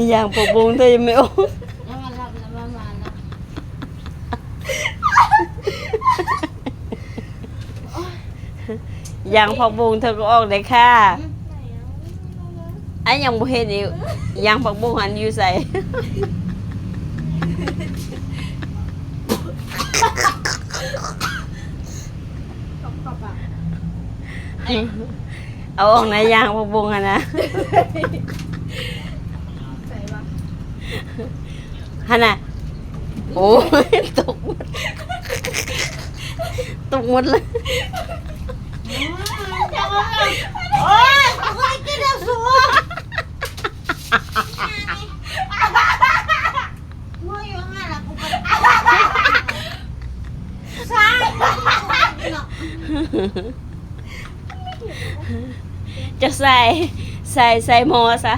อย่างผักบุ้งเธอยังไม่ออก แล้วมารับแล้วมานะ อย่างผักบุ้งเธอก็ออกได้ค่ะไอ้ยังบ่เห็นอีกอย่างผักบุ้งหันอยู่ใส่ ขอบอ่ะ เอาออกไหนอย่างผักบุ้งอะนะ ใส่ปะ ฮะน่ะโอ้ยตกหมดตกหมดเลย โอ้ยเขาเคยกินแล้วสัวมัวอยู่งั้นล่ะกูก็ใช่ จะใส่หม้อซะ